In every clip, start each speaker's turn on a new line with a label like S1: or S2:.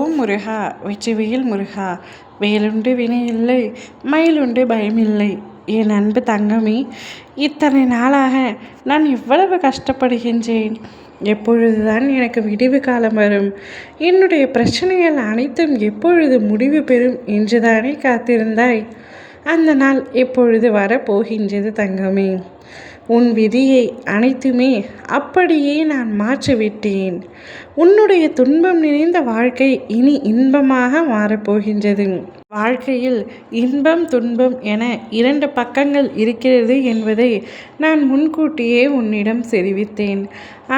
S1: ஓம் முருகா வெற்றிவேல் முருகா. வேலுண்டு வினையில்லை, மயிலுண்டு பயமில்லை. என் அன்பு தங்கமே, இத்தனை நாளாக நான் எவ்வளவு கஷ்டப்படுகின்றேன். எப்பொழுதுதான் எனக்கு விடிவு காலம் வரும், என்னுடைய பிரச்சனைகள் அனைத்தும் எப்பொழுது முடிவு பெறும் என்றுதானே காத்திருந்தாய். அந்த நாள் எப்பொழுது வரப்போகின்றது தங்கமே. உன் விதியை அனைத்துமே அப்படியே நான் மாற்றிவிட்டேன். உன்னுடைய துன்பம் நிறைந்த வாழ்க்கை இனி இன்பமாக மாறப்போகின்றது. வாழ்க்கையில் இன்பம் துன்பம் என 2 பக்கங்கள் இருக்கிறது என்பதை நான் முன்கூட்டியே உன்னிடம் தெரிவித்தேன்.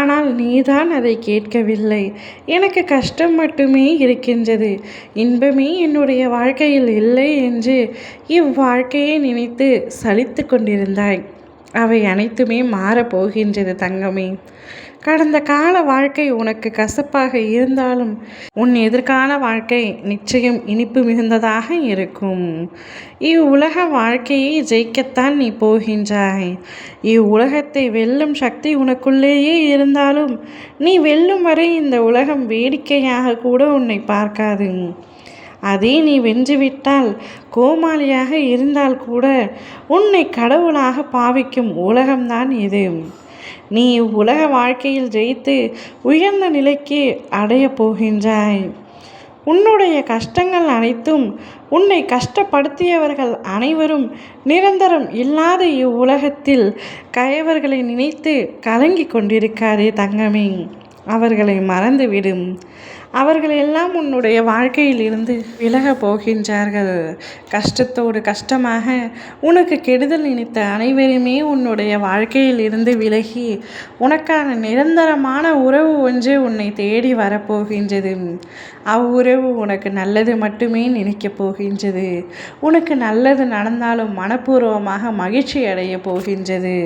S1: ஆனால் நீதான் அதை கேட்கவில்லை. எனக்கு கஷ்டம் மட்டுமே இருக்கின்றது, இன்பமே என்னுடைய வாழ்க்கையில் இல்லை என்று இவ்வாழ்க்கையை நினைத்து சலித்து கொண்டிருந்தாய். அவை அனைத்துமே மாறப்போகின்றது தங்கமே. கடந்த கால வாழ்க்கை உனக்கு கசப்பாக இருந்தாலும் உன் எதிர்கால வாழ்க்கை நிச்சயம் இனிப்பு மிகுந்ததாக இருக்கும். இவ்வுலக வாழ்க்கையை ஜெயிக்கத்தான் நீ போகின்றாய். இவ்வுலகத்தை வெல்லும் சக்தி உனக்குள்ளேயே இருந்தாலும் நீ வெல்லும் வரை இந்த உலகம் வேடிக்கையாக கூட உன்னை பார்க்காது. அதே நீ வென்றுவிட்டால், கோமாளியாக இருந்தால் கூட உன்னை கடவுளாக பாவிக்கும் உலகம்தான் இது. நீ உலக வாழ்க்கையில் ஜெயித்து உயர்ந்த நிலைக்கு அடையப் போகின்றாய். உன்னுடைய கஷ்டங்கள் அனைத்தும், உன்னை கஷ்டப்படுத்தியவர்கள் அனைவரும் நிரந்தரம் இல்லாத இவ்வுலகத்தில் கயவர்களை நினைத்து கலங்கி கொண்டிருக்காதே தங்கமே. அவர்களை மறந்துவிடும். அவர்களெல்லாம் உன்னுடைய வாழ்க்கையில் இருந்து விலக போகின்றார்கள். கஷ்டத்தோடு கஷ்டமாக உனக்கு கெடுதல் நினைத்த அனைவருமே உன்னுடைய வாழ்க்கையில் இருந்து விலகி உனக்கான நிரந்தரமான உறவு ஒன்று உன்னை தேடி வரப்போகின்றது. அவ்வுறவு உனக்கு நல்லது மட்டுமே நினைக்கப் போகின்றது. உனக்கு நல்லது நடந்தாலும் மனப்பூர்வமாக மகிழ்ச்சி அடைய போகின்றது.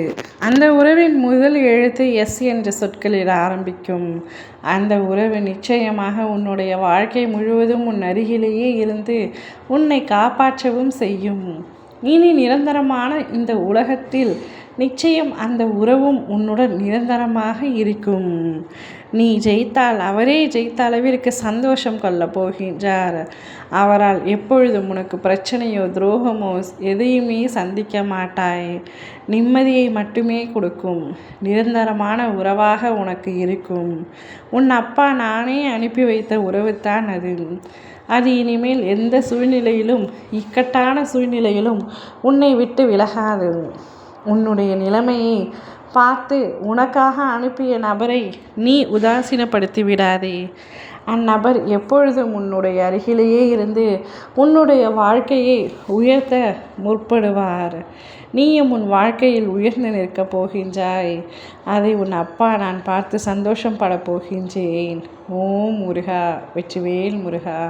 S1: அந்த உறவின் முதல் எழுத்து எஸ் என்ற சொற்களில் ஆரம்பிக்கும். அந்த உறவு நிச்சயமாக உன்னுடைய வாழ்க்கை முழுவதும் உன் அருகிலேயே இருந்து உன்னை காப்பாற்றவும் செய்யும். இனி நிரந்தரமான இந்த உலகத்தில் நிச்சயம் அந்த உறவும் உன்னுடன் நிரந்தரமாக இருக்கும். நீ ஜெயித்தால் அவரே ஜெயித்த அளவிற்கு சந்தோஷம் கொள்ளப் போகின்றார். அவரால் எப்பொழுதும் உனக்கு பிரச்சனையோ துரோகமோ எதையுமே சந்திக்க மாட்டாய். நிம்மதியை மட்டுமே கொடுக்கும் நிரந்தரமான உறவாக உனக்கு இருக்கும். உன் அப்பா நானே அனுப்பி வைத்த உறவுத்தான் அது. அது இனிமேல் எந்த சூழ்நிலையிலும், இக்கட்டான சூழ்நிலையிலும் உன்னை விட்டு விலகாது. உன்னுடைய நிலைமையை பார்த்து உனக்காக அனுப்பிய நபரை நீ உதாசீனப்படுத்தி விடாதே. அந்நபர் எப்பொழுதும் உன்னுடைய அருகிலேயே இருந்து உன்னுடைய வாழ்க்கையை உயர்த்த முற்படுவார். நீயும் உன் வாழ்க்கையில் உயர்ந்து நிற்கப் போகின்றாய். அதை உன் அப்பா நான் பார்த்து சந்தோஷம் பட போகின்றேன். ஓம் முருகா வெற்றிவேல் முருகா.